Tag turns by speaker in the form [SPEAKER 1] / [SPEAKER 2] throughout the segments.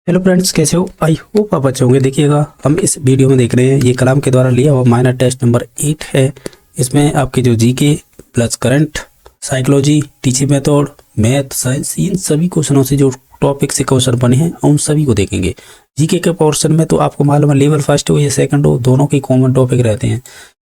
[SPEAKER 1] Hello friends, कैसे हो? I hope आप अच्छे होंगे। देखिएगा, हम इस वीडियो में देख रहे हैं, ये कलाम के द्वारा लिया हुआ माइनर टेस्ट नंबर 8 है। इसमें आपके जो GK plus current, psychology, teaching method, math, science, इन सभी क्वेश्चनों से जो टॉपिक से क्वेश्चन बने हैं उन सभी को देखेंगे। जीके के पोर्शन में तो आपको मालूम है, लेवल फर्स्ट हो या सेकंड हो, दोनों के कॉमन टॉपिक रहते हैं।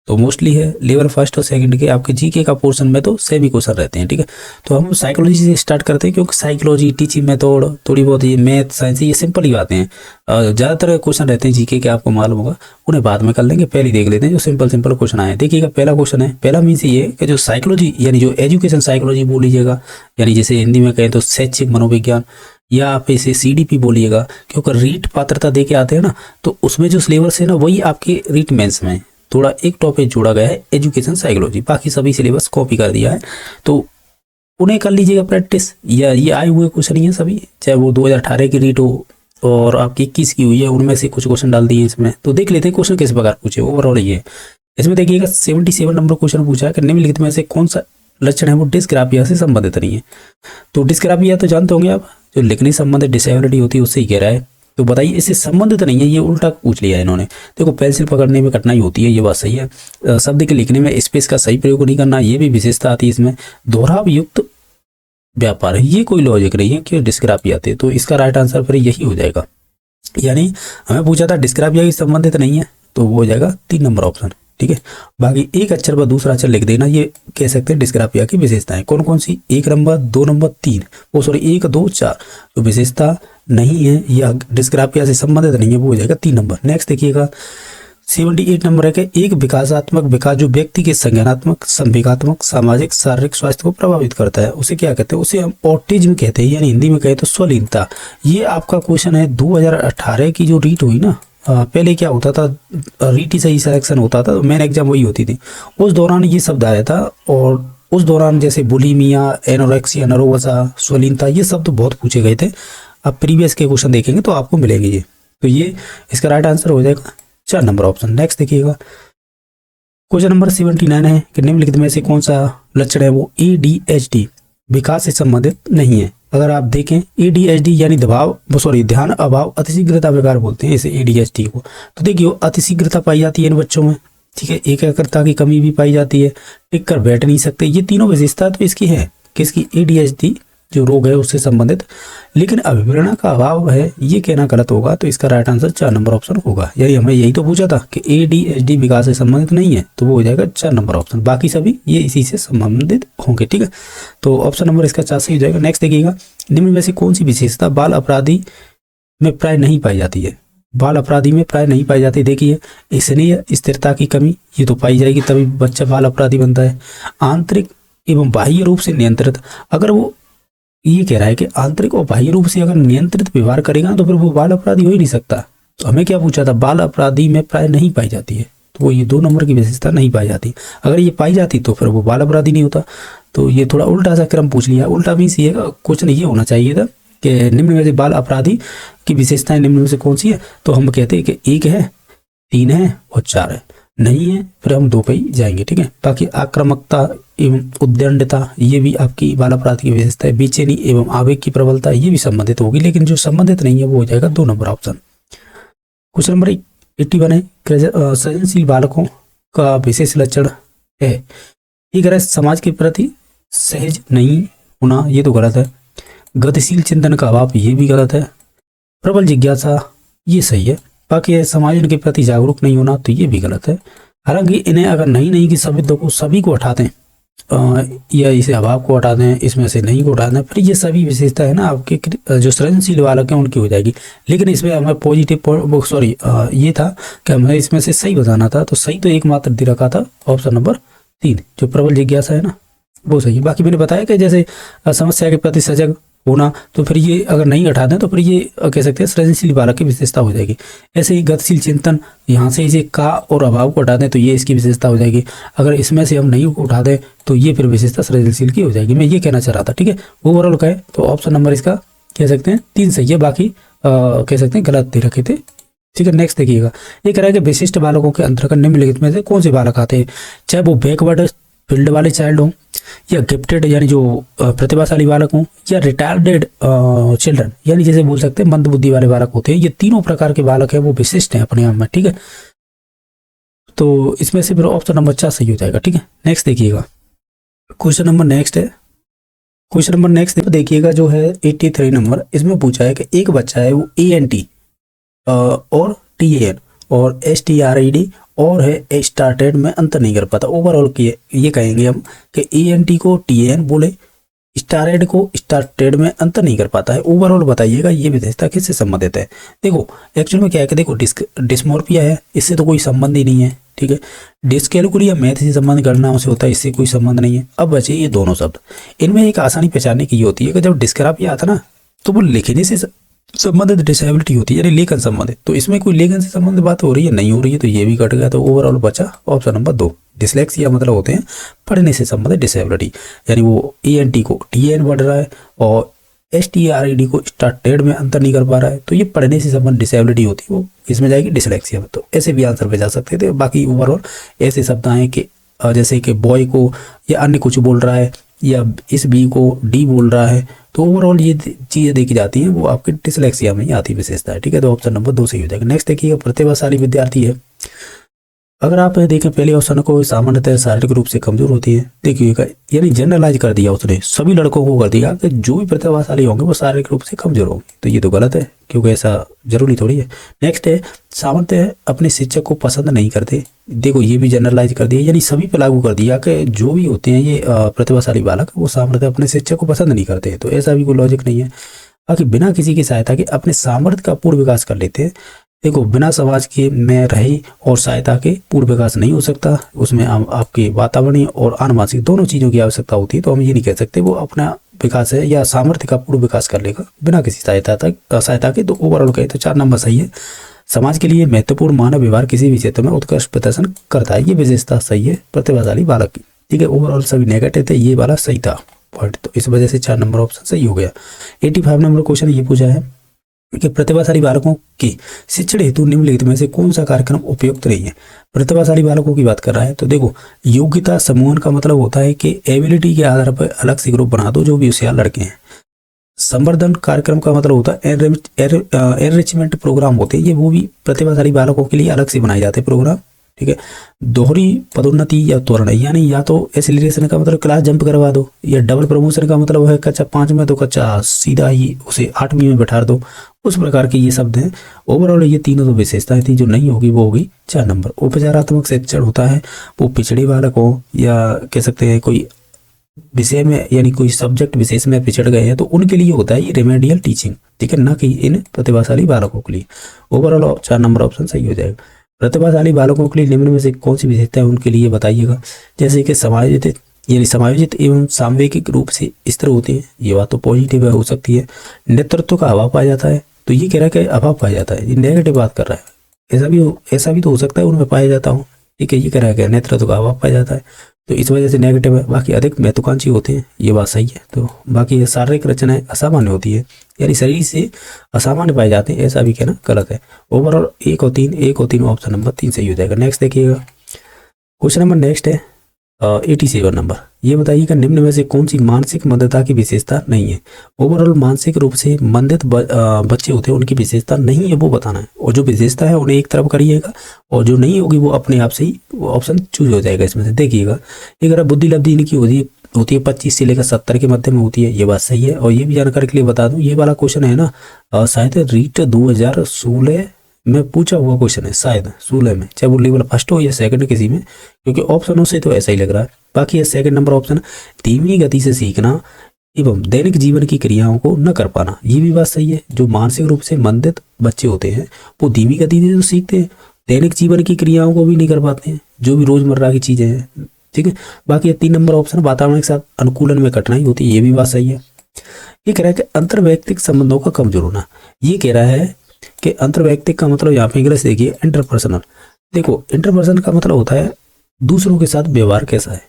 [SPEAKER 1] तो मोस्टली है लेवल फर्स्ट और सेकंड के आपके जीके का पोर्शन में तो सेम ही क्वेश्चन रहते हैं। ठीक है, तो हम साइकोलॉजी से स्टार्ट करते हैं, क्योंकि साइकोलॉजी, टीचिंग मेथड, थोड़ी बहुत ये मैथ, साइंस, ये सिंपल ही बातें हैं। ज़्यादातर क्वेश्चन रहते हैं जीके के, आपको मालूम होगा, उन्हें बाद में कर लेंगे। पहले ही देख लेते हैं जो सिंपल सिंपल क्वेश्चन आए। देखिएगा, पहला क्वेश्चन है। पहला मीन्स ये कि जो साइकोलॉजी यानी जो एजुकेशन साइकोलॉजी बोल लीजिएगा, यानी जैसे हिंदी में कहें तो शैक्षिक मनोविज्ञान, या आप इसे सीडीपी बोलिएगा, क्योंकि रीट पात्रता दे के आते हैं ना, तो उसमें जो सिलेबस है ना वही आपके रीट मेंस में थोड़ा एक टॉपिक जोड़ा गया है, एजुकेशन साइकोलॉजी। बाकी सभी सिलेबस कॉपी कर दिया है, तो उन्हें कर लीजिएगा प्रैक्टिस। या ये आए हुए क्वेश्चन ही हैं सभी, चाहे वो 2018 की रीट हो और आपकी 21 की हुई है, उनमें से कुछ क्वेश्चन डाल दिए इसमें। तो देख लेते हैं क्वेश्चन किस प्रकार पूछे ओवरऑल। ये इसमें देखिएगा 77 नंबर क्वेश्चन पूछा है कि निम्नलिखित में से कौन सा लक्षण है वो डिस्ग्राफिया से संबंधित नहीं है। तो डिस्ग्राफिया तो जानते होंगे आप, जो लिखने संबंधित डिसेबिलिटी होती है उससे ही कह रहा है। तो बताइए, इससे संबंधित नहीं है, ये उल्टा पूछ लिया है इन्होंने। देखो, पेंसिल पकड़ने में कठिनाई होती है, ये बात सही है। शब्द के लिखने में स्पेस का सही प्रयोग नहीं करना, ये भी विशेषता आती है इसमें। दोहराव युक्त व्यापार है, ये कोई लॉजिक नहीं है कि डिस्ग्राफिया आते। तो इसका राइट आंसर फिर यही हो जाएगा। यानी हमें पूछा था डिस्ग्राफिया की संबंधित नहीं है, तो वो हो जाएगा 3 नंबर ऑप्शन। ठीक है, बाकी एक अक्षर पर दूसरा अक्षर लिख देना, ये कह सकते हैं डिस्ग्राफिया की विशेषताएं। कौन कौन सी? 1 नंबर, 2 नंबर, 3, वो सॉरी 1, 2, 4 जो विशेषता नहीं है या डिस्ग्राफिया से संबंधित नहीं है, वो हो जाएगा 3 नंबर। नेक्स्ट देखिएगा 78 नंबर है कि एक विकासात्मक विकास जो व्यक्ति के संज्ञानात्मक, संवेगात्मक, सामाजिक, शारीरिक स्वास्थ्य को प्रभावित करता है, उसे क्या कहते हैं? उसे हम ऑटिज्म कहते हैं, यानी हिंदी में कहे तो स्वलीनता। ये आपका क्वेश्चन है 2018 की जो रीट हुई ना। पहले क्या होता था, रीट ही सही सिलेक्शन होता था, तो मेन एग्जाम वही होती थी। उस दौरान ये शब्द आया था, और उस दौरान जैसे बुलीमिया, एनोरेक्सिया नर्वोसा, स्वलीनता, ये शब्द तो बहुत पूछे गए थे। अब प्रीवियस के क्वेश्चन देखेंगे तो आपको मिलेंगे ये। तो ये इसका राइट आंसर हो जाएगा 4 नंबर ऑप्शन। नेक्स्ट देखिएगा, क्वेश्चन नंबर 79 है कि निम्नलिखित में से कौन सा लक्षण है वो ADHD विकास से संबंधित नहीं है। अगर आप देखें ADHD यानी ध्यान अभाव अतिशीघ्रता विकार बोलते हैं इसे, ADHD को। तो देखिए, अतिशीघ्रता पाई जाती है इन बच्चों में। ठीक है, एकाग्रता की कमी भी पाई जाती है, टिक कर बैठ नहीं सकते, ये तीनों विशेषता तो इसकी है, किसकी? ADHD जो रोग है उससे संबंधित। लेकिन अभिप्रेरणा का अभाव है, ये कहना गलत होगा। तो इसका राइट आंसर 4 नंबर ऑप्शन होगा। यानी हमें यही तो पूछा था कि ADHD विकास से संबंधित नहीं है, तो वो हो जाएगा 4 नंबर ऑप्शन। बाकी सभी ये इसी से संबंधित होंगे। ठीक है, तो ऑप्शन नंबर इसका 4 सही हो जाएगा। नेक्स्ट देखिएगा, निम्न में से कौन सी विशेषता बाल अपराधी में प्राय नहीं पाई जाती है? बाल अपराधी में प्राय नहीं पाई जाती। देखिए, स्नेह स्थिरता की कमी, ये तो पाई जाएगी, तभी बच्चा बाल अपराधी बनता है। आंतरिक एवं बाह्य रूप से नियंत्रित, अगर वो ये कह रहा है कि आंतरिक और बाह्य रूप से अगर नियंत्रित व्यवहार करेगा तो फिर वो बाल अपराधी हो ही नहीं सकता। तो हमें क्या पूछा था? बाल अपराधी में प्राय नहीं पाई जाती है, तो वो ये 2 नंबर की विशेषता नहीं पाई जाती। अगर ये पाई जाती तो फिर वो बाल अपराधी नहीं होता। तो ये थोड़ा उल्टा सा क्रम पूछ लिया। उल्टा मीन्स ये क्वेश्चन ये होना चाहिए था कि निम्न में से बाल अपराधी की विशेषताएं निम्न में से कौन सी है? तो हम कहते हैं कि 1 है, 3 है और 4 है। नहीं है, फिर हम 2 पे ही जाएंगे। ठीक है, बाकी आक्रामकता एवं उद्दंडता, ये भी आपकी बाल अपराध की विशेषता है। बेचैनी एवं आवेग की प्रबलता, ये भी संबंधित होगी, लेकिन जो संबंधित नहीं है वो हो जाएगा 2 नंबर ऑप्शन। क्वेश्चन नंबर 81 है, सृजनशील बालकों का विशेष लक्षण है। ये कह रहा है समाज के प्रति सहज नहीं होना, ये तो गलत है। गतिशील चिंतन का अभाव, ये भी गलत है। प्रबल जिज्ञासा, ये सही है। बाकी समाज के प्रति जागरूक नहीं होना, तो ये भी गलत है। हालांकि इन्हें अगर नहीं कि सभी को हटा दें, या इसे अभाव को हटा दें, इसमें से नहीं को हटा दें, फिर ये सभी विशेषता है ना आपके जो सृजनशील बालक हैं उनकी हो जाएगी। लेकिन इसमें हमें पॉजिटिव ये था कि हमें इसमें से सही बताना था, तो सही तो एकमात्र दे रखा था ऑप्शन नंबर 3, जो प्रबल जिज्ञासा है ना, वो सही है। बाकी मैंने बताया कि जैसे समस्या के प्रति सजग होना, तो फिर ये अगर नहीं हटा दें तो फिर ये कह सकते हैं सृजनशील बालक की विशेषता हो जाएगी। ऐसे ही गतिशील चिंतन, यहाँ से इसे का और अभाव को हटा दें तो ये इसकी विशेषता हो जाएगी। अगर इसमें से हम नहीं को उठा दें तो ये फिर विशेषता सृजनशील की हो जाएगी। मैं ये कहना चाह रहा था। ठीक है, ओवरऑल कहे तो ऑप्शन नंबर इसका कह सकते हैं 3 सही है, बाकी कह सकते हैं गलत दे रखे थे। ठीक है, नेक्स्ट देखिएगा, ये कह रहा है कि विशिष्ट बालकों के अंतर्गत निम्नलिखित में से कौन से बालक आते हैं? चाहे वो बैकवर्ड फील्ड वाले चाइल्ड हों, या गिफ्टेड यानी जो प्रतिभाशाली बालक हों, या रिटार्डेड चिल्ड्रन यानी जैसे बोल सकते हैं मंद बुद्धि वाले बालक होते हैं। ये तीनों प्रकार के बालक हैं वो विशिष्ट हैं अपने आप में, ठीक है। तो इसमें से फिर ऑप्शन नंबर 4 सही हो जाएगा, ठीक है। नेक्स्ट देखिएगा, क्वेश्चन नंबर नेक्स्ट है। क्वेश्चन नंबर नेक्स्ट देखिएगा जो है 83 नंबर। इसमें पूछा है कि एक बच्चा है वो ENT और TAN और STRED और है स्टार्टेड में अंतर नहीं कर पाता। ओवरऑल ये कहेंगे हम कि ENT को TAN बोले, स्टार्टेड को स्टार्टेड में अंतर नहीं कर पाता है। ओवरऑल बताइएगा ये विशेषता किससे संबंधित है। देखो एक्चुअल में क्या है कि देखो डिस्मोर्फिया है, इससे तो कोई संबंध ही नहीं है, ठीक है। डिस्कैलकुलिया मैथ से संबंध गणनाओं से होता है, इससे कोई संबंध नहीं है। अब बचे ये दोनों शब्द, इनमें एक आसानी पहचानने की ये होती है कि जब डिस्ग्राफिया आता ना तो वो लिखने से संबंधित डिसेबिलिटी होती है, यानी लेखन संबंधित। तो इसमें कोई लेखन से संबंधित बात हो रही है, नहीं हो रही है, तो ये भी कट गया। तो ओवरऑल बचा ऑप्शन नंबर 2। डिसलेक्सिया मतलब होते हैं पढ़ने से संबंधित डिसेबिलिटी, यानी वो ENT को TAN बढ़ रहा है और STRED को स्टार्टेड में अंतर नहीं कर पा रहा है, तो ये पढ़ने से संबंधित डिसेबिलिटी होती है, वो इसमें जाएगी डिसलेक्सिया में। तो ऐसे भी आंसर पे जा सकते थे। बाकी ओवरऑल ऐसे शब्द आए कि जैसे कि बॉय को या अन्य कुछ बोल रहा है, या इस बी को डी बोल रहा है, तो ओवरऑल ये चीज़ें देखी जाती हैं वो आपके डिसलेक्सिया में ही आती विशेषता है, ठीक है। तो ऑप्शन नंबर 2 सही हो जाएगा। नेक्स्ट देखिएगा, प्रतिभाशाली विद्यार्थी है। अगर आप देखें पहले ऑप्शन को, सामान्यतः शारीरिक रूप से कमजोर होती है, देखिएगा यानी जनरलाइज कर दिया उसने, सभी लड़कों को कर दिया कि जो भी प्रतिभाशाली होंगे वो शारीरिक रूप से कमजोर होंगे। तो ये तो गलत है, क्योंकि ऐसा जरूरी थोड़ी है। नेक्स्ट है, सामान्यतः अपने शिक्षक को पसंद नहीं करते। देखो ये भी जनरलाइज कर दिया, यानी सभी पे लागू कर दिया कि जो भी होते हैं ये प्रतिभाशाली बालक वो सामान्यतः अपने शिक्षक को पसंद नहीं करते। तो ऐसा भी कोई लॉजिक नहीं है। बाकी बिना किसी की सहायता के अपने सामर्थ्य का पूर्ण विकास कर लेते हैं। देखो बिना समाज के में रहे और सहायता के पूर्ण विकास नहीं हो सकता, उसमें आपके वातावरणीय और आनुवंशिक दोनों चीज़ों की आवश्यकता होती है। तो हम ये नहीं कह सकते वो अपना विकास है या सामर्थ्य का पूर्ण विकास कर लेगा बिना किसी सहायता के। तो ओवरऑल कहे तो 4 नंबर सही है। समाज के लिए महत्वपूर्ण मानव व्यवहार किसी भी क्षेत्र में उत्कृष्ट प्रदर्शन करता है, ये विशेषता सही है प्रतिभाशाली बालक की, ठीक है। ओवरऑल सभी नेगेटिव थे, ये वाला सही था पॉइंट, तो इस वजह से 4 नंबर ऑप्शन सही हो गया। 85 नंबर क्वेश्चन ये पूछा है कि प्रतिभाशाली बालकों की शिक्षण हेतु निम्नलिखित में से कौन सा कार्यक्रम उपयुक्त नहीं है। प्रतिभाशाली बालकों की बात कर रहा है, तो देखो योग्यता समूहन का मतलब होता है कि एबिलिटी के आधार पर अलग से ग्रुप बना दो जो भी होशियार लड़के हैं। संवर्धन कार्यक्रम का मतलब होता है एनरिचमेंट प्रोग्राम होते हैं, ये वो भी प्रतिभाशाली बालकों के लिए अलग से बनाए जाते हैं प्रोग्राम, ठीक है। दोहरी पदोन्नति या त्वरण, यानी या तो एसिलरेशन का मतलब क्लास जंप करवा दो, या डबल प्रमोशन का मतलब है कक्षा 5 में तो कक्षा सीधा ही उसे 8वीं में बैठा दो, उस प्रकार के ये शब्द हैं। ओवरऑल ये तीनों तो विशेषताएं थी, जो नहीं होगी वो होगी 4 नंबर। उपचारात्मक शिक्षण होता है वो पिछड़े बालक हो, या कह सकते हैं कोई विषय में यानी कोई सब्जेक्ट विशेष में पिछड़ गए हैं तो उनके लिए होता है ये रेमेडियल टीचिंग, ठीक है, ना कि इन प्रतिभाशाली बालकों के लिए। ओवरऑल 4 नंबर ऑप्शन सही हो जाएगा। प्रतिभाशाली बालकों के लिए निम्न में से कौन सी विशेषता है उनके लिए बताइएगा। जैसे कि समायोजित एवं सामवेगिक रूप से स्थिर होते हैं, ये बात तो पॉजिटिव हो सकती है। नेतृत्व का अभाव पाया जाता है, तो ये कह रहा है कि अभाव पाया जाता है, ये नेगेटिव बात कर रहा है। ऐसा भी तो हो सकता है उनमें पाया जाता हूँ, ठीक है। ये कह रहा है कि नेतृत्व का अभाव पाया जाता है, तो इस वजह से नेगेटिव है। बाकी अधिक महत्वाकांक्षी होते हैं, ये बात सही है। तो बाकी शारीरिक रचनाएं असामान्य होती है, यानी शरीर से असामान्य पाए जाते हैं, ऐसा भी कहना गलत है। ओवरऑल 1 और 3 ऑप्शन नंबर 3 सही हो जाएगा। नेक्स्ट देखिएगा, क्वेश्चन नंबर नेक्स्ट है 87 नंबर। ये बताइएगा निम्न में से कौन सी मानसिक मंदता की विशेषता नहीं है। ओवरऑल मानसिक रूप से मंदित बच्चे होते हैं उनकी विशेषता नहीं है वो बताना है, और जो विशेषता है उन्हें एक तरफ करिएगा और जो नहीं होगी वो अपने आप से ही ऑप्शन चूज हो जाएगा। इसमें से देखिएगा, एक अगर बुद्धि लब्धि इनकी होती है 25 से लेकर 70 के मध्य में होती है, ये बात सही है। और ये भी जानकारी के लिए बता दूं, ये वाला क्वेश्चन है ना शायद रीट 2016 में पूछा हुआ क्वेश्चन है, शायद 16 में, चाहे वो लेवल 1 हो या 2 किसी में, क्योंकि ऑप्शनों से तो ऐसा ही लग रहा है। बाकी ये 2 नंबर ऑप्शन, धीमी गति से सीखना एवं दैनिक जीवन की क्रियाओं को न कर पाना, ये भी बात सही है। जो मानसिक रूप से मंदित बच्चे होते हैं वो धीमी गति से तो सीखते हैं, दैनिक जीवन की क्रियाओं को भी नहीं कर पाते हैं, जो भी रोजमर्रा की चीजें हैं, ठीक है। बाकी 3 नंबर ऑप्शन, वातावरण के साथ अनुकूलन में कठिनाई होती है, ये भी बात सही है। ये कह रहा है कि अंतर्वैयक्तिक संबंधों का कमजोर होना, ये कह रहा है कि अंतर्वैयक्तिक का मतलब यहाँ पे इंग्लिश देखिए इंटरपर्सनल। देखो इंटरपर्सनल का मतलब होता है दूसरों के साथ व्यवहार कैसा है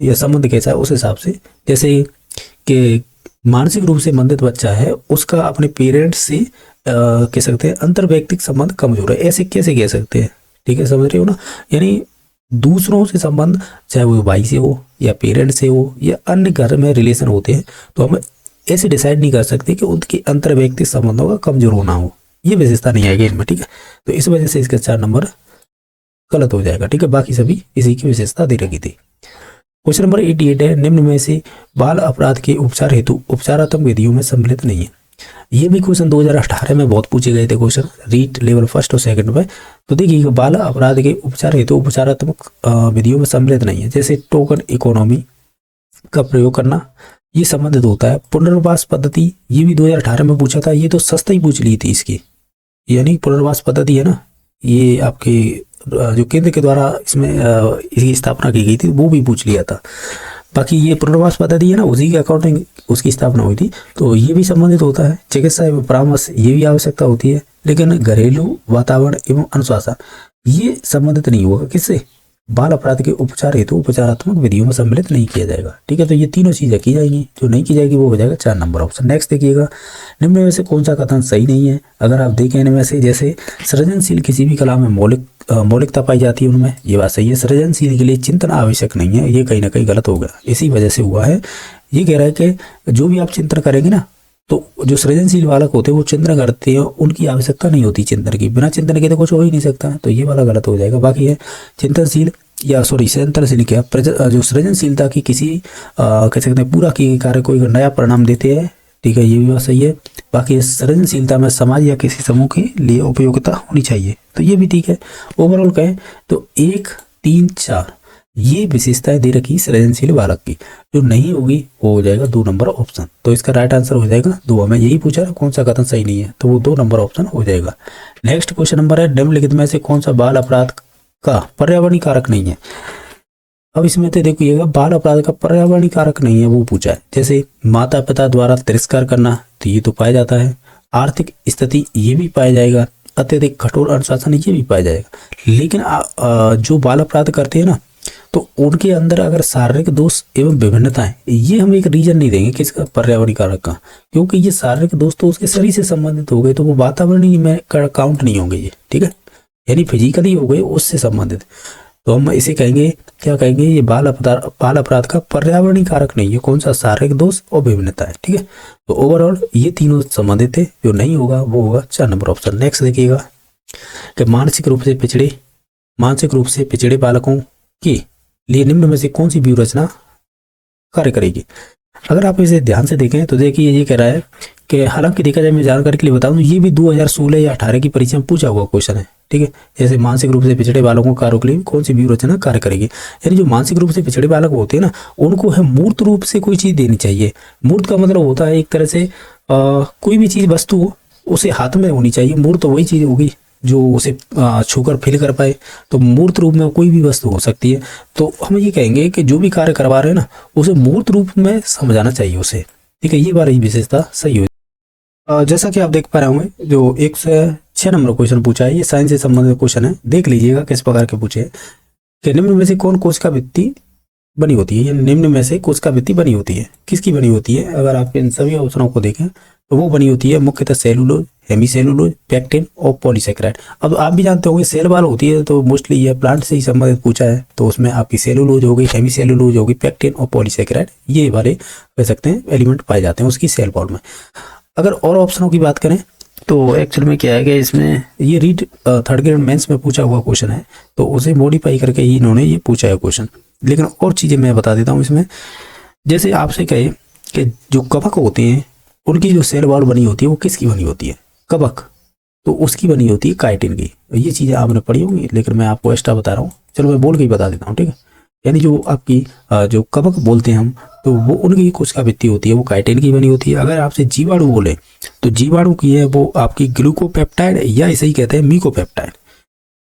[SPEAKER 1] या संबंध कैसा है, उस हिसाब से। जैसे कि मानसिक रूप से मंदित बच्चा है, उसका अपने पेरेंट्स से कह सकते हैं अंतर्वैयक्तिक संबंध कमजोर है, ऐसे कैसे कह सकते हैं, ठीक है, समझ रहे हो ना। यानी दूसरों से संबंध, चाहे वो भाई से हो या पेरेंट से हो या अन्य घर में रिलेशन होते हैं, तो हम ऐसे डिसाइड नहीं कर सकते कि उनके अंतर व्यक्तिगत संबंधों का कमजोर होना हो, ये विशेषता नहीं आएगी इनमें, ठीक है। तो इस वजह से इसका 4 नंबर गलत हो जाएगा, ठीक है। बाकी सभी इसी की विशेषता दे रखी थी। क्वेश्चन नंबर 88 है, निम्न में से बाल अपराध के उपचार हेतु उपचारात्मक विधियों में सम्मिलित नहीं है। ये भी क्वेश्चन 2018 में बहुत पूछे गए थे क्वेश्चन, रीट लेवल फर्स्ट और सेकंड में। तो देखिए, बाल अपराध के उपचार हेतु उपचारात्मक विधियों में सम्मिलित नहीं है। जैसे टोकन इकोनॉमी का प्रयोग करना, ये संबंधित होता है। पुनर्वास पद्धति, ये भी 2018 में पूछा था, ये तो सस्ता ही पूछ ली थी इसकी, यानी पुनर्वास पद्धति है ना, ये आपके जो केंद्र के द्वारा इसमें इसकी स्थापना की गई थी, वो भी पूछ लिया था। बाकी ये पुनर्वास पद्धति है ना, उसी के अकॉर्डिंग उसकी स्थापना हुई थी, तो ये भी संबंधित होता है। चिकित्सा एवं परामर्श, ये भी आवश्यकता होती है, लेकिन घरेलू वातावरण एवं अनुशासन ये संबंधित नहीं होगा। किससे? बाल अपराध के उपचार हेतु उपचारात्मक विधियों में सम्मिलित नहीं किया जाएगा, ठीक है। तो ये तीनों चीजें की जाएंगी, जो नहीं की जाएगी वो हो जाएगा 4 नंबर ऑप्शन। नेक्स्ट देखिएगा, निम्न में से कौन सा कथन सही नहीं है। अगर आप देखें इनमें से, जैसे सृजनशील किसी भी कला में मौलिकता पाई जाती है, उनमें ये बात सही है। सृजनशील के लिए चिंतन आवश्यक नहीं है, ये कहीं ना कहीं गलत होगा, इसी वजह से हुआ है। ये कह रहा है कि जो भी आप चिंतन करेंगे ना, तो जो सृजनशील बालक होते हैं वो चिंतन करते हैं, उनकी आवश्यकता नहीं होती चिंतन की, बिना चिंतन के तो कुछ हो ही नहीं सकता, तो ये वाला गलत हो जाएगा। बाकी है चिंतनशील या सृजनशील क्या, जो सृजनशीलता की किसी कह सकते हैं पूरा किए कार्य को एक नया परिणाम देते हैं, ठीक है, ये भी बात सही है। बाकी सृजनशीलता में समाज या किसी समूह के लिए उपयोगिता होनी चाहिए, तो ये भी ठीक है। ओवरऑल कहें तो 1, 3, 4 ये विशेषताएं दे रखी सृजनशील बालक की, जो नहीं होगी वो हो जाएगा 2 नंबर ऑप्शन। तो इसका राइट आंसर हो जाएगा 2। हमें यही पूछा कौन सा कथन सही नहीं है, तो वो 2 नंबर ऑप्शन हो जाएगा। नेक्स्ट क्वेश्चन नंबर है, निम्नलिखित में से कौन सा बाल अपराध का पर्यावरणीय कारक नहीं है। अब इसमें तो देखिएगा, बाल अपराध का पर्यावरणीय कारक नहीं है वो पूछा है। जैसे माता पिता द्वारा तिरस्कार करना, तो ये तो पाया जाता है। आर्थिक स्थिति, ये भी पाया जाएगा। अत्यधिक कठोर अनुशासन, ये भी पाया जाएगा। लेकिन जो बाल अपराध करते हैं ना, तो उनके अंदर अगर शारीरिक दोष एवं विभिन्नताएं, ये हम एक रीजन नहीं देंगे किसका, पर्यावरणीय कारक का, क्योंकि ये शारीरिक दोष तो उसके शरीर से संबंधित हो गए, तो वो वातावरणीय में काउंट नहीं होंगे ये, ठीक है, यानी फिजिकली हो गए उससे संबंधित। तो हम इसे कहेंगे, क्या कहेंगे, ये बाल अपराध का पर्यावरणीय कारक नहीं है। कौन सा? शारीरिक दोष और विभिन्नता है, ठीक है। तो ओवरऑल ये तीनों संबंधित है, जो नहीं होगा वो होगा 4 नंबर ऑप्शन। नेक्स्ट देखिएगा कि मानसिक रूप से पिछड़े बालकों के लिए निम्न में से कौन सी व्यूह रचना कार्य करेगी। अगर आप इसे ध्यान से देखें तो देखिए, ये कह रहा है कि हालांकि देखा जाए, मैं जानकारी के लिए बताऊं, ये भी 2016 या 18 की परीक्षा में पूछा हुआ क्वेश्चन है, ठीक है। जैसे मानसिक रूप से पिछड़े बालकों कार्यों के लिए कौन सी व्यूह रचना कार्य करेगी, यानी जो मानसिक रूप से पिछड़े बालक होते हैं ना, उनको है मूर्त रूप से कोई चीज देनी चाहिए। मूर्त का मतलब होता है एक तरह से कोई भी चीज, वस्तु उसे हाथ में होनी चाहिए। मूर्त वही चीज होगी जो उसे छूकर फील कर पाए, तो मूर्त रूप में कोई भी वस्तु हो सकती है। तो हम ये कहेंगे कि जो भी कार्य करवा रहे हैं ना, उसे मूर्त रूप में समझाना चाहिए उसे, ठीक है। ये वाली विशेषता सही हो। जैसा कि आप देख पा रहे होंगे, जो 106 नंबर क्वेश्चन पूछा है, ये साइंस से संबंधित क्वेश्चन है। देख लीजिएगा किस प्रकार के पूछे हैं कि निम्न में से कौन कोशिका भित्ति बनी होती है। ये निम्न में से कोशिका भित्ति बनी होती है, किसकी बनी होती है? अगर आप इन सभी ऑप्शनों को देखें तो वो बनी होती है मुख्यतः सेलुलोज, हेमीसेलुलोज, पेक्टिन और पॉलीसेकेराइड। अब आप भी जानते होंगे सेल वाल होती है, तो मोस्टली ये प्लांट से ही संबंधित पूछा है, तो उसमें आपकी सेलुलोज होगी, हेमीसेलुलोज होगी, पेक्टिन और पॉलीसेकेराइड, ये वाले कह सकते हैं एलिमेंट पाए जाते हैं उसकी सेल वॉल में। अगर और ऑप्शनों की बात करें तो एक्चुअल में क्या है कि इसमें ये रीड 3rd ग्रेड मेंस में पूछा हुआ क्वेश्चन है, तो उसे मॉडिफाई करके ही इन्होंने ये पूछा है क्वेश्चन। लेकिन और चीज़ें मैं बता देता हूँ इसमें। जैसे आपसे कहे कि जो कवक होते हैं उनकी जो सेल वॉल बनी होती है वो किसकी बनी होती है? कवक, तो उसकी बनी होती है काइटिन की। ये चीज़ें आपने पढ़ी होंगी, लेकिन मैं आपको एक्स्ट्रा बता रहा हूँ, चलो मैं बोल के ही बता देता हूँ, ठीक है। यानी जो आपकी जो कवक बोलते हैं हम, तो वो उनकी कोशिका भित्ति होती है वो काइटिन की बनी होती है। अगर आपसे जीवाणु बोले तो जीवाणु की है वो आपकी ग्लूकोपेप्टाइड या इसे ही कहते हैं मीकोपेप्टाइड।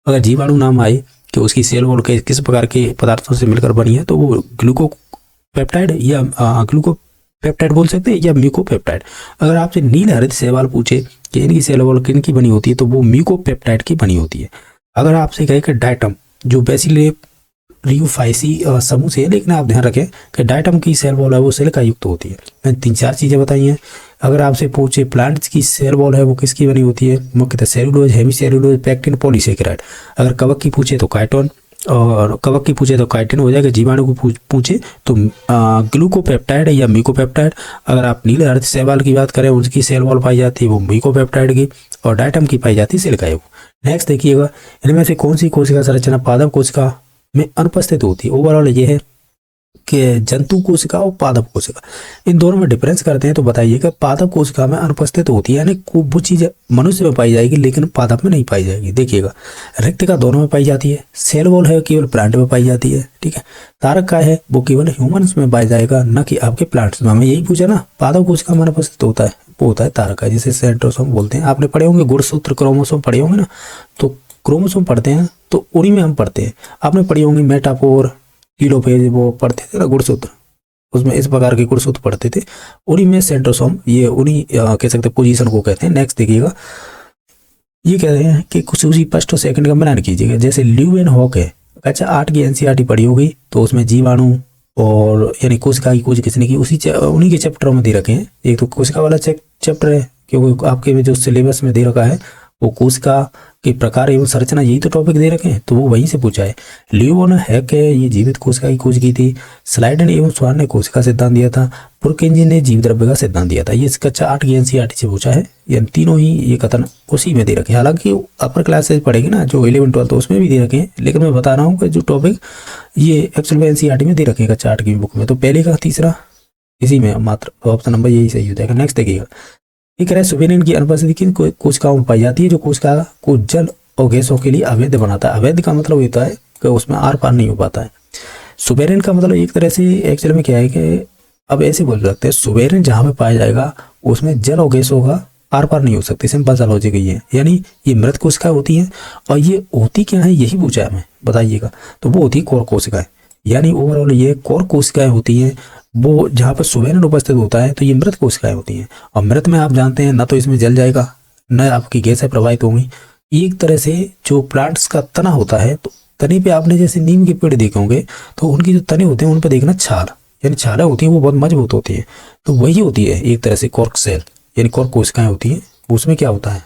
[SPEAKER 1] अगर जीवाणु नाम आए कि उसकी सेल वॉल किस प्रकार के पदार्थों से मिलकर बनी है, तो वो ग्लूकोपेप्टाइड या ग्लूकोपेप्टाइड बोल सकते हैं या मीकोपेप्टाइड। अगर आपसे नील हरित सवाल पूछे कि इनकी सेल वॉल किन की बनी होती है, तो वो मीकोपेप्टाइड की बनी होती है। अगर आपसे कहे कि डायटम जो बैसिलियोफाइसी समूह से है, लेकिन आप ध्यान रखें कि डायटम की सेल वॉल है वो सिलिका युक्त होती है। मैंने 3-4 चीज़ें बताई हैं। अगर आपसे पूछे प्लांट्स की सेल वॉल है वो किसकी बनी होती है, मुख्यतः सेलुलोज, हेमीसेलुलोज, पेक्टिन, पॉलीसेकेराइड। अगर कवक की पूछे तो काइटोन, और कवक की पूछे तो काइटिन हो जाएगा, जीवाणु को पूछे तो ग्लूकोपेप्टाइड या म्यूकोपेप्टाइड। अगर आप नीले हरित शैवाल की बात करें, उसकी सेल वॉल पाई जाती है वो म्यूकोपेप्टाइड की, और डायटम की पाई जाती है सिलिकाइव। नेक्स्ट देखिएगा, इनमें से कौन सी कोशिका संरचना पादप कोशिका में अनुपस्थित होती है। ओवरऑल ये है कि जंतु कोशिका और पादप कोशिका, इन दोनों में डिफरेंस करते हैं तो बताइएगा। पादप कोशिका में अनुपस्थित होती है, यानी वो चीज़ मनुष्य में पाई जाएगी लेकिन पादप में नहीं पाई जाएगी। देखिएगा, रिक्तिका दोनों में पाई जाती है, सेल वॉल है केवल प्लांट में पाई जाती है, ठीक है। तारक काय है वो केवल ह्यूमन्स में पाया जाएगा, न कि आपके प्लांट्स में। हमें यही पूछा ना, पादप कोशिका में अनुपस्थित होता है वो होता है तारक काय, जिसे सेंट्रोसोम बोलते हैं। आपने पढ़े होंगे गुणसूत्र क्रोमोसोम पढ़े होंगे ना, तो क्रोमोसोम पढ़ते हैं तो उन्हीं में हम पढ़ते हैं। आपने पढ़ी होंगी मेटाफोर, टीलोफेज, वो पढ़ते थे ना गुणसूत्र, उसमें इस प्रकार के गुणसूत्र पढ़ते थे, उन्हीं में सेंट्रोसोम, ये उन्हीं कह सकते हैं पोजीशन को कहते हैं। नेक्स्ट देखिएगा, ये कह रहे हैं कि कुछ उसी फर्स्ट और सेकंड का मिलान कीजिएगा। जैसे ल्यूवेन हॉक है, अच्छा 8 की एनसीईआरटी पढ़ी होगी, तो उसमें जीवाणु और यानी कोशिका की खोज किसने की, उन्हीं के चैप्टरों में दे रखे हैं। एक तो कोशिका वाला चैप्टर है, क्योंकि आपके जो सिलेबस में दे रखा है वो कोशिका के प्रकार एवं संरचना, यही तो टॉपिक दे रखे हैं, तो वो वहीं से पूछा है। लियोन हैक है, ये जीवित कोशिका की खोज की थी। स्लाइडन एवं स्वान ने कोशिका सिद्धांत दिया था। पुरकेंजी ने जीव द्रव्य का सिद्धांत दिया था। ये कक्षा 8 की एनसीईआरटी से पूछा है। ये तीनों ही ये कथन उसी में दे रखे हैं। हालांकि अपर क्लास से पढ़ेगी ना, जो 11-12 तो उसमें भी दे रखे हैं, लेकिन मैं बता रहा हूँ कि जो टॉपिक ये एक्चुअल में एनसीईआरटी में दे रखे हैं कक्षा 8 की बुक में, तो पहले का तीसरा इसी में मात्र ऑप्शन नंबर यही सही हो जाएगा। नेक्स्ट देखिएगा, ये कह रहे हैं सुबेरिन की अनुपस्थिति किन कोशिकाओं में पाई जाती है। जो कोशिका को जल और गैसों के लिए अवैध बनाता है। अवैध का मतलब होता है कि उसमें आर पार नहीं हो पाता है। सुबेरिन का मतलब एक तरह से एक्चुअल में क्या है कि अब ऐसे बोल सकते हैं, सुबेरिन जहाँ पे पाया जाएगा उसमें जल और गैसों का आर पार नहीं हो सकती। सिंपल सा लॉजिक ये है, यानी ये मृत कोशिका होती है। और ये होती क्या है यही पूछा है हमें, बताइएगा। तो वो होती है कोर कोशिकाएं, यानी ओवरऑल ये कोर कोशिकाएं होती हैं। वो जहाँ पर सुबेरिन उपस्थित होता है तो ये मृत कोशिकाएं होती हैं। और मृत में आप जानते हैं ना तो इसमें जल जाएगा, न आपकी गैसें प्रभावित होंगी। एक तरह से जो प्लांट्स का तना होता है, तो तने पे आपने जैसे नीम के पेड़ देखे होंगे, तो उनकी जो तने होते हैं उन पर देखना छाल, यानी छाला होती है, वो बहुत मजबूत होती है। तो वही होती है एक तरह से कॉर्क सेल, यानी कॉर्क कोशिकाएं होती हैं। उसमें क्या होता है,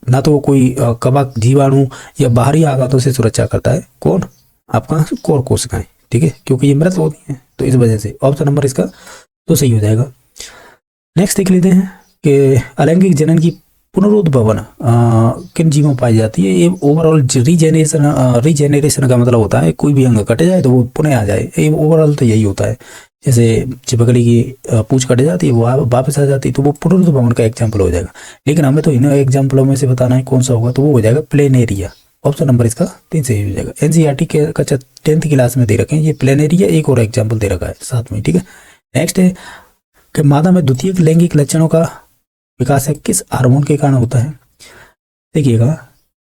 [SPEAKER 1] ना तो कोई कवक, जीवाणु या बाहरी आघातों से सुरक्षा करता है। कौन? आपका कॉर्क कोशिकाएं, ठीक है, क्योंकि ये मृत होती हैं, तो इस वजह से ऑप्शन नंबर इसका तो सही हो जाएगा। नेक्स्ट देख लेते हैं कि अलैंगिक जनन की पुनरुद्भवन किन जीवों में पाई जाती है। ये ओवरऑल रीजेनरेशन का मतलब होता है कोई भी अंग कट जाए तो वो पुनः आ जाए। ये ओवरऑल तो यही होता है। जैसे चिपकली की पूंछ कट जाती है, वो वापस आ जाती है, तो वो पुनरुद्भवन का एग्जाम्पल हो जाएगा। लेकिन हमें तो इन एग्जाम्पलों में से बताना है कौन सा होगा, तो वो हो जाएगा प्लेनेरिया। ऑप्शन नंबर इसका 3 सही हो जाएगा। एनसीईआरटी के कक्षा 10th क्लास में दे रखे हैं ये प्लेनेरिया, एक और एग्जाम्पल दे रखा है साथ में, ठीक है। नेक्स्ट है कि मादा में द्वितीयक लैंगिक लक्षणों का विकास है किस हार्मोन के कारण होता है। देखिएगा,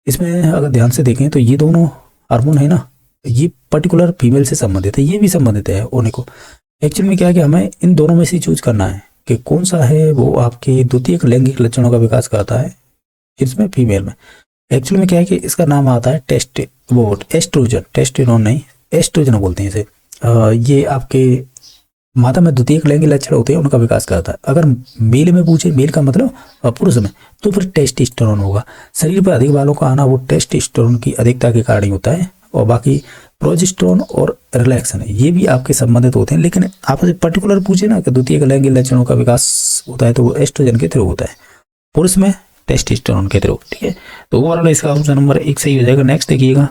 [SPEAKER 1] इसमें अगर ध्यान से देखें तो ये दोनों हार्मोन है ना, ये पर्टिकुलर फीमेल से संबंधित है, ये भी संबंधित है होने को। एक्चुअल में क्या है कि हमें इन दोनों में से चूज करना है कि कौन सा है वो आपके द्वितीयक लैंगिक लक्षणों का विकास करता है इसमें, फीमेल में। एक्चुअल में क्या है कि इसका नाम आता है एस्ट्रोजन, टेस्टोस्टेरोन नहीं, एस्ट्रोजन बोलते हैं इसे। ये आपके मादा में द्वितीयक लैंगिक लक्षण होते हैं, उनका विकास करता है। अगर मेल में पूछे, मेल का मतलब पुरुष में, तो फिर टेस्टोस्टेरोन होगा। शरीर पर अधिक बालों का आना वो टेस्टोस्टेरोन की अधिकता के कारण ही होता है। और बाकी प्रोजेस्टेरोन और रिलैक्सन ये भी आपके संबंधित होते हैं। लेकिन आपसे पर्टिकुलर पूछे ना कि द्वितीयक लैंगिक लक्षणों का विकास होता है तो वो एस्ट्रोजन के थ्रू होता है, पुरुष में टेस्टोस्टेरोन के थ्रू, ठीक है। तो ओवरऑल इसका ऑप्शन नंबर 1 सही हो जाएगा। नेक्स्ट देखिएगा,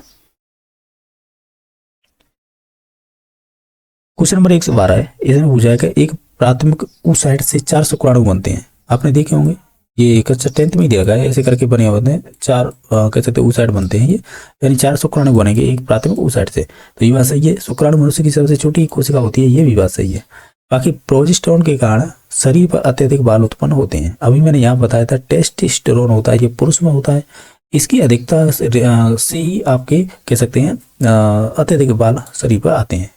[SPEAKER 1] क्वेश्चन नंबर 112 है। इसमें पूछा है कि एक प्राथमिक oocyte से 4 शुक्राणु बनते हैं। आपने देखे होंगे, ये कक्षा 10th में ही दे रखा है, ऐसे करके बने होते हैं 4 कह सकते हैं oocyte बनते हैं ये, यानी 4 शुक्राणु बनेंगे एक प्राथमिक oocyte से। तो ये बात सही है। शुक्राणु मनुष्य की सबसे छोटी कोशिका होती है, ये भी बात सही है। बाकी प्रोजेस्टेरोन के कारण शरीर पर अत्यधिक बाल उत्पन्न होते हैं। अभी मैंने यहाँ बताया था टेस्टोस्टेरोन होता है, ये पुरुष में होता है। इसकी अधिकता से ही आपके कह सकते हैं अत्यधिक बाल शरीर पर आते हैं,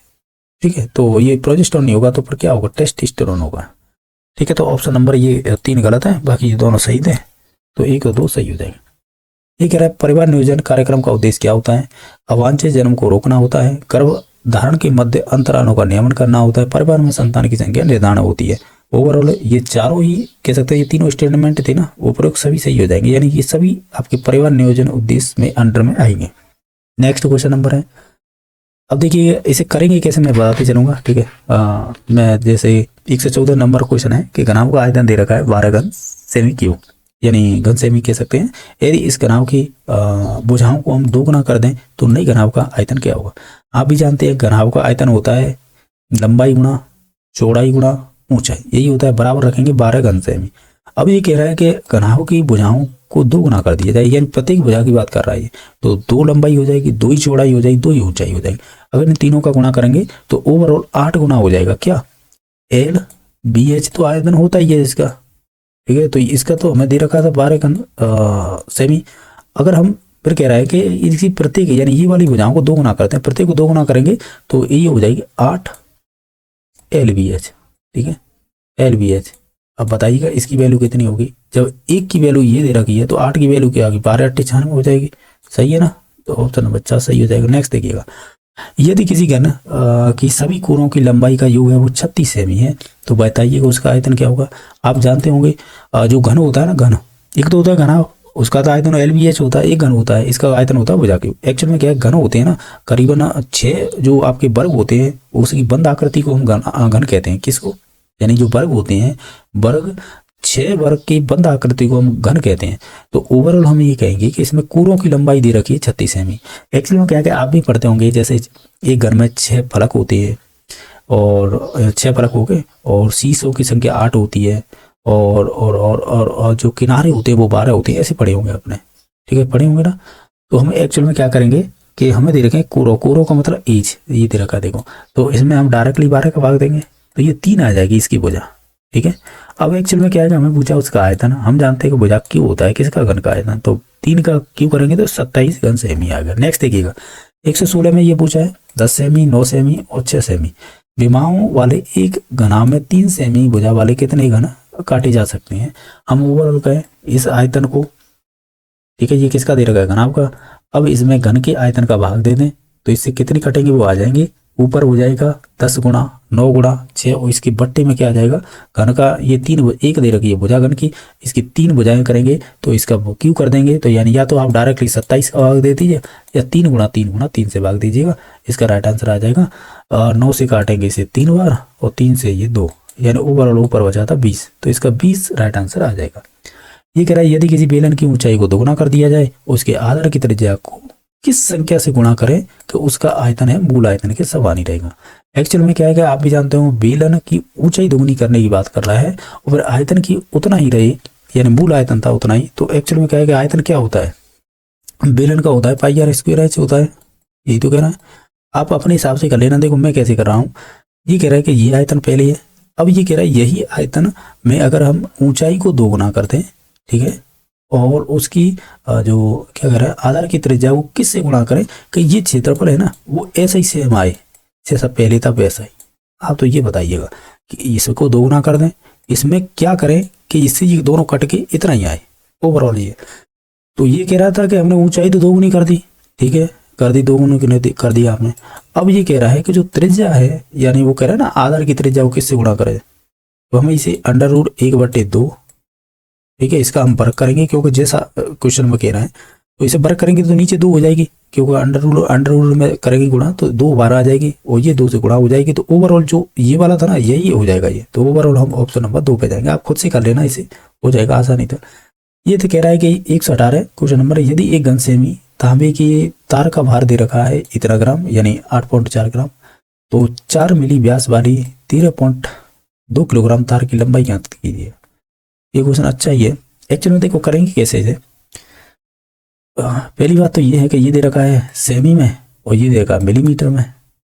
[SPEAKER 1] ठीक है। तो ये प्रोजेस्टेरोन नहीं होगा, तो फिर क्या होगा, टेस्टोस्टेरोन होगा, ठीक है। तो ऑप्शन नंबर ये 3 गलत है, बाकी ये दोनों सही थे, तो 1 और 2 सही हो जाएगा। ये कह रहा है परिवार नियोजन कार्यक्रम का उद्देश्य क्या होता है। अवांछित जन्म को रोकना होता है, गर्भ धारण के मध्य अंतरालों का नियमन करना होता है, परिवार में संतान की संख्या निर्धारण होती है। ओवरऑल ये चारों ही कह सकते हैं, ये तीनों स्टेटमेंट थे ना, वो प्रयोग सभी सही हो जाएंगे, यानी ये सभी आपके परिवार नियोजन उद्देश्य में अंडर में आएंगे। नेक्स्ट क्वेश्चन नंबर है अब देखिए इसे करेंगे कैसे मैं बताते चलूँगा, ठीक है। मैं जैसे 114 नंबर क्वेश्चन है कि घनाभ का आयतन दे रखा है 12 घन सेमी क्यूब, यानी घन सेमी कह सकते हैं। यदि इस घनाभ की भुजाओं को हम 2 गुना कर दें तो नई घनाभ का आयतन क्या होगा। आप भी जानते हैं घनाभ का आयतन होता है लंबाई गुणा चौड़ाई गुणा ऊंचाई, यही होता है, बराबर रखेंगे 12 घन सेमी। अब ये कह रहा है कि घनाभ की भुजाओं को 2 गुना कर दिया जाए, यानी प्रत्येक भुजा की बात कर रहा है, तो 2 लंबाई हो जाएगी, 2 ही चौड़ाई हो जाएगी, 2 ही ऊंचाई हो जाएगी। अगर इन तीनों का गुणा करेंगे तो ओवरऑल 8 गुना हो जाएगा क्या, एल बी एच तो आयतन होता ही है इसका, ठीक है। तो इसका तो हमें दे रखा था 12 घन सेमी। अगर हम फिर कह रहा है कि इसी प्रत्येक यानी ये वाली भुजाओं को 2 गुना करते हैं, प्रत्येक को 2 गुना करेंगे तो ये हो जाएगी 8 एल बी एच, ठीक है, एल बी एच। अब बताइएगा इसकी वैल्यू कितनी होगी, जब एक की वैल्यू ये दे रखी है तो 8 की वैल्यू क्या होगी, 12 8 96 हो जाएगी, सही है ना। तो ऑप्शन नंबर 4 सही हो जाएगा। नेक्स्ट देखिएगा, यदि किसी घन की सभी कोरों की लंबाई का योग है वो 36 सेमी है तो बताइएगा उसका आयतन क्या होगा। आप जानते होंगे जो घन होता है ना, घन एक तो होता है घना, उसका तो आयतन एल बी एच होता है, एक घन होता है, इसका आयतन होता है भुजा की। एक्चुअल में क्या है, घन होते हैं ना करीबन 6 जो आपके वर्ग होते हैं उसकी बंद आकृति को हम घन कहते हैं। किसको, यानी जो वर्ग होते हैं, वर्ग 6 वर्ग की बंद आकृति को हम घन कहते हैं। तो ओवरऑल हम ये कहेंगे कि इसमें कोरों की लंबाई दे रखी है 36 सेमी। एक्चुअली में क्या है, आप भी पढ़ते होंगे, जैसे एक घर में 6 फलक होते हैं और 6 फलक हो गए और शीशों की संख्या 8 होती है और जो किनारे होते हैं वो 12 होते हैं, ऐसे पढ़े होंगे आपने, ठीक है, पढ़े होंगे ना। तो हम एक्चुअल में क्या करेंगे कि हमें दे रखे कोरों का मतलब एज ये दे रखा, देखो, तो इसमें हम डायरेक्टली 12 का भाग देंगे तो ये 3 आ जाएगी इसकी भुजा, ठीक है। अब एक्चुअल में क्या है, हमें पूछा उसका आयतन, हम जानते हैं कि भुजा क्यों होता है, किसका घन का आयतन, तो 3 का क्यों करेंगे तो 27 घन सेमी आ गया। नेक्स्ट देखिएगा 116 में ये पूछा है 10 सेमी 9 सेमी और 6 सेमी विमाओं वाले एक घनाभ में 3 सेमी भुजा वाले कितने घन काटे जा सकते हैं। हम ओवरऑल कहें इस आयतन को, ठीक है, ये किसका दे रखा है, घनाभ का। अब इसमें घन के आयतन का भाग दे दें तो इससे कितनी कटेंगे वो आ जाएंगे, ऊपर हो जाएगा 10 गुणा 9 गुणा 6 और इसकी बट्टे में क्या आ जाएगा, घन का ये 3 एक दे रखी है भुजा घन की, इसकी 3 भुजाएं करेंगे तो इसका क्यों कर देंगे, तो यानी या तो आप डायरेक्टली 27 का भाग दे दीजिए या 3 गुणा 3 गुणा 3 से भाग दीजिएगा, इसका राइट आंसर आ जाएगा। 9 से काटेंगे इसे 3 बार और 3 से ये 2, यानी ओवरऑल ऊपर बचा था 20, तो इसका 20 राइट आंसर आ जाएगा। ये कह रहा है यदि किसी बेलन की ऊंचाई को 2 गुना कर दिया जाए उसके आधार की त्रिज्या को किस संख्या से गुणा करें कि उसका आयतन है मूल आयतन के समान ही रहेगा। एक्चुअल में क्या है कि आप भी जानते हो बेलन की ऊंचाई दोगुनी करने की बात कर रहा है और फिर आयतन की उतना ही रहे, यानी मूल आयतन था उतना ही, तो एक्चुअल में क्या है कि आयतन क्या होता है, बेलन का होता है पाई आर स्क्वायर एच होता है, यही तो कह रहा है। आप अपने हिसाब से कर लेना, देखो मैं कैसे कर रहा हूँ। ये कह रहा है कि ये आयतन पहले है, अब ये कह रहा है यही आयतन में अगर हम ऊंचाई को 2 गुना करते हैं, ठीक है, और उसकी जो क्या कह रहा है आधार की त्रिज्या वो किससे गुणा करें कि ये क्षेत्रफल है ना वो ऐसा ही सेम आए जैसा पहले था वैसा ही। आप तो ये बताइएगा कि इसको 2 गुना कर दें, इसमें क्या करें कि इससे ये दोनों कट के इतना ही आए ओवरऑल ये। तो ये कह रहा था कि हमने ऊंचाई तो 2 गुनी कर दी, ठीक है, कर दी 2 गुनी कर दिया आपने। अब ये कह रहा है कि जो त्रिज्या है, यानी वो कह रहा है ना आधार की त्रिज्या वो किससे गुणा करें, तो हमें इसे √1/2, ठीक है, इसका हम वर्ग करेंगे क्योंकि जैसा क्वेश्चन में कह रहा है, तो इसे वर्ग करेंगे तो नीचे 2 हो जाएगी क्योंकि अंडर रूट में करेंगे गुणा तो 2 बार आ जाएगी और ये 2 से गुणा हो जाएगी, तो ओवरऑल जो ये वाला था ना यही हो जाएगा ये, तो ओवरऑल हम ऑप्शन नंबर 2 पे जाएंगे। आप खुद से कर लेना, इसे हो जाएगा आसानी था। ये तो कह रहा है कि 118 क्वेश्चन नंबर, यदि एक घन सेमी तांबे की तार का भार दे रखा है इतना ग्राम यानी 8.4 ग्राम, तो 4 मिली व्यास वाली 13.2 किलोग्राम तार की लंबाई ज्ञात कीजिए। ये क्वेश्चन अच्छा ही है। एक्चुअली में देखो करेंगे कैसे इसे। पहली बात तो ये है कि ये दे रखा है सेमी में और ये दे रखा है मिलीमीटर में,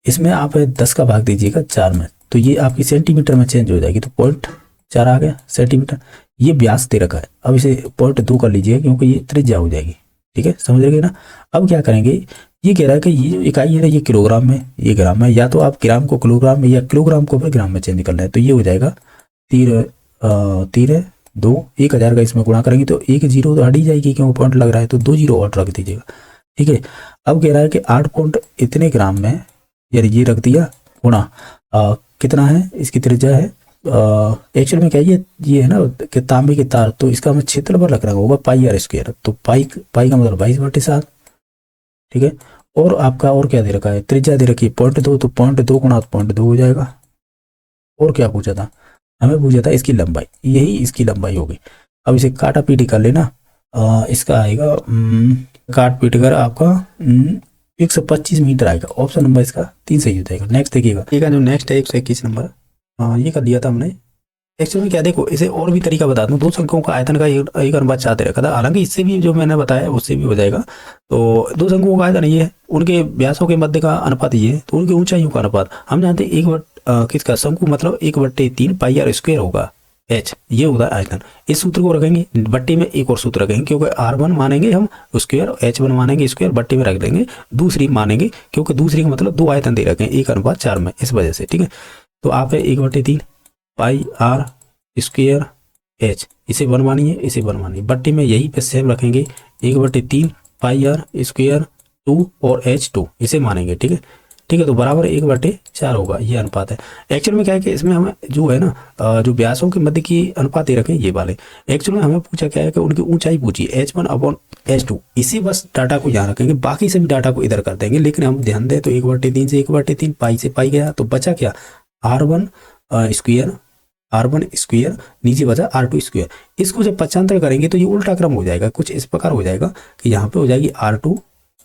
[SPEAKER 1] इसमें आप 10 का भाग दीजिएगा 4 में तो ये आपकी सेंटीमीटर में चेंज हो जाएगी, तो 0.4 आ गया सेंटीमीटर। ये व्यास दे रखा है, अब इसे 0.2 कर लीजिए क्योंकि ये त्रिज्या हो जाएगी, ठीक है, समझ रहे ना। अब क्या करेंगे, ये कह रहा है कि ये जो इकाई है ये किलोग्राम में, ये ग्राम में, या तो आप ग्राम को किलोग्राम में या किलोग्राम को फिर ग्राम में चेंज कर लें, तो ये हो जाएगा 2 1000 का इसमें गुणा करेंगे तो 1 0 तो हट ही जाएगी क्योंकि पॉइंट लग रहा है, तो 2 0 और रख दीजिएगा, ठीक है। अब कह रहा है कि 8 पॉइंट इतने ग्राम में, यानी ये रख दिया गुणा कितना है इसकी त्रिज्या है, एक्चुअल में क्या ये है ना कि तांबे की तार, तो इसका हमें क्षेत्रफल रखना होगा पाई आर स्क्वायर, तो पाई का मतलब 22/7, ठीक है, और आपका और क्या दे रखा है, त्रिज्या दे रखी है 0.2, तो 0.2 गुणा 0.2 हो जाएगा। और क्या पूछा था, हमें पूछा था इसकी लंबाई, यही इसकी लंबाई होगी। अब इसे काटा पीटी कर लेना, इसका आएगा काट पीट कर आपका 125 मीटर आएगा। ऑप्शन नंबर इसका 3 सही हो जाएगा। नेक्स्ट देखिएगा, ठीक है, जो नेक्स्ट है 121 नंबर, ये कर दिया था हमने। एक्चुअली में क्या, देखो इसे और भी तरीका बता दूं, दो शंकुओं का आयतन का एक अनुपात 4 दे रखा था, हालांकि इससे भी जो मैंने बताया उससे भी हो जाएगा। तो दो शंकुओं का आयतन ये है, उनके व्यासों के मध्य का अनुपात ये है, तो उनकी ऊंचाइयों का अनुपात हम जानते हैं किसका, शंकु मतलब 1/3 पाई आर स्क्वायर होगा एच, ये होगा आयतन। इस सूत्र को रखेंगे, बट्टी में एक और सूत्र रखेंगे, क्योंकि R1 मानेंगे हम स्क्वायर, H1 मानेंगे स्क्वायर, बट्टी में रख देंगे दूसरी मानेंगे, क्योंकि दूसरी का मतलब 2 आयतन दे रखे हैं 1/4 में, इस वजह से, ठीक है। तो आप 1/3 पाई आर स्क्वायर एच, इसे बनवानी है, इसे बनवानी है, बट्टी में यही पे सेम रखेंगे 1/3 पाई आर स्क्वायर 2 और H2 इसे मानेंगे, ठीक है, ठीक है। तो बराबर 1/4 होगा, ये अनुपात है। एक्चुअल में क्या है कि इसमें हमें जो है ना, जो व्यासों के मध्य की अनुपात दे रखे हैं ये वाले, एक्चुअल में हमें पूछा क्या है कि उनकी ऊंचाई पूछी H1/H2, इसी बस डाटा को यहाँ रखेंगे, बाकी सभी डाटा को इधर कर देंगे। लेकिन हम ध्यान दें तो 1/3 से 1/3 पाई से पाई गया, तो बचा क्या, R1 स्क्वायर नीचे बचा R2 स्क्वायर। इसको जब पक्षांतर करेंगे तो ये उल्टा क्रम हो जाएगा, कुछ इस प्रकार हो जाएगा कि यहाँ पे हो जाएगी R2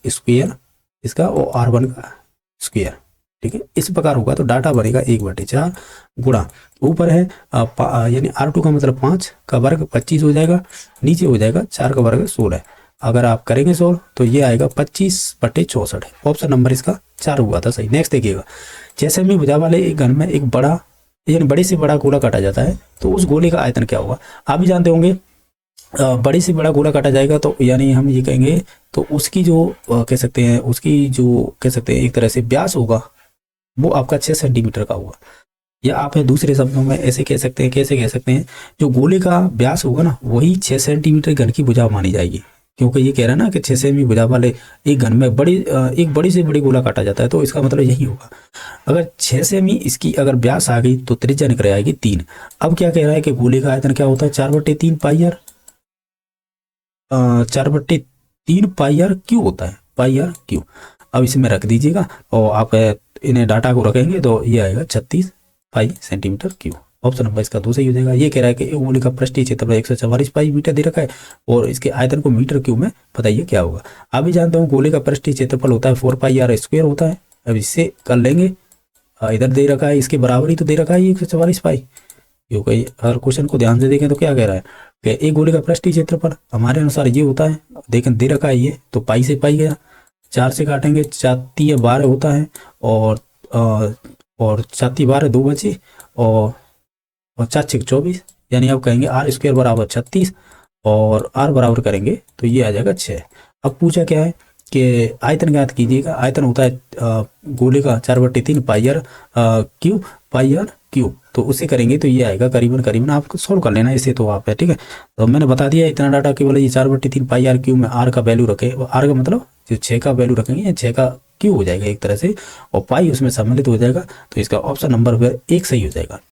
[SPEAKER 1] स्क्वायर इसका और R1 का स्क्वायर, ठीक है, इस प्रकार होगा। तो डाटा बनेगा 1/4 गुणा ऊपर है यानी R2 का मतलब 5 का वर्ग 25 हो जाएगा, नीचे हो जाएगा 4 का वर्ग 16। अगर आप करेंगे 16 तो ये आएगा 25/64। ऑप्शन नंबर इसका 4 हुआ था सही। नेक्स्ट देखिएगा, जैसे में भुजा वाले एक घन में एक बड़ा यानी बड़े से बड़ा गोला काटा जाता है, तो उस गोले का आयतन क्या होगा, आप भी जानते होंगे। बड़े से बड़ा गोला काटा जाएगा तो यानी हम ये कहेंगे, तो उसकी जो कह सकते हैं, उसकी जो कह सकते हैं एक तरह से व्यास होगा वो आपका 6 सेंटीमीटर का होगा। या आप दूसरे शब्दों में ऐसे कह सकते हैं, कैसे कह सकते हैं, जो गोले का व्यास होगा ना वही 6 सेंटीमीटर घन की भुजा मानी जाएगी, क्योंकि ये कह रहा है ना कि 6 सेमी भुजा वाले एक घन में एक बड़ी से बड़ी गोला काटा जाता है, तो इसका मतलब यही होगा। अगर 6 सेमी इसकी अगर व्यास आ गई तो त्रिज्या निकल आएगी 3। अब क्या कह रहा है कि गोले का आयतन क्या होता है, 4/3 pi are, 4/3 pi r Q होता है, पाई आर क्यू। अब इसमें रख दीजिएगा और आप इन्हें डाटा को रखेंगे तो ये आएगा 36 पाई सेंटीमीटर क्यू। ऑप्शन नंबर इसका 2 सही हो जाएगा। ये कह रहा है कि गोले का पृष्ठीय क्षेत्रफल 144 पाई मीटर दे रखा है और इसके आयतन को मीटर क्यूब में बताइए क्या होगा। आप भी जानते हो गोले का पृष्ठीय क्षेत्रफल होता है 4 पाई आर स्क्वायर होता है। अब इससे कर लेंगे, इधर दे रखा है इसके बराबर ही तो दे रखा है 144 पाई, क्योंकि हर क्वेश्चन को ध्यान से देखें तो क्या कह रहा है कि एक गोले का पृष्ठीय क्षेत्रफल हमारे अनुसार ये होता है, देखें दे रखा है ये, तो पाई से पाई गया, 4 से काटेंगे 4 12 होता है और 4 12 2 बचे और 4 6 24, यानी आप कहेंगे आर स्क्वायर बराबर 36 और आर बराबर करेंगे तो ये आ जाएगा 6। अब पूछा क्या है कि आयतन ज्ञात कीजिएगा। आयतन होता है गोले का 4/3 pi r cube, pi r cube, तो उसे करेंगे तो ये आएगा करीबन आपको सोल्व कर लेना इसे, तो आप है ठीक है। तो मैंने बता दिया इतना डाटा केवल ये 4/3 पाई आर क्यू में आर का वैल्यू रखे, आर का मतलब जो 6 का वैल्यू रखेंगे या 6 का क्यू हो जाएगा एक तरह से, और पाई उसमें सम्मिलित हो जाएगा, तो इसका ऑप्शन नंबर फिर 1 सही हो जाएगा।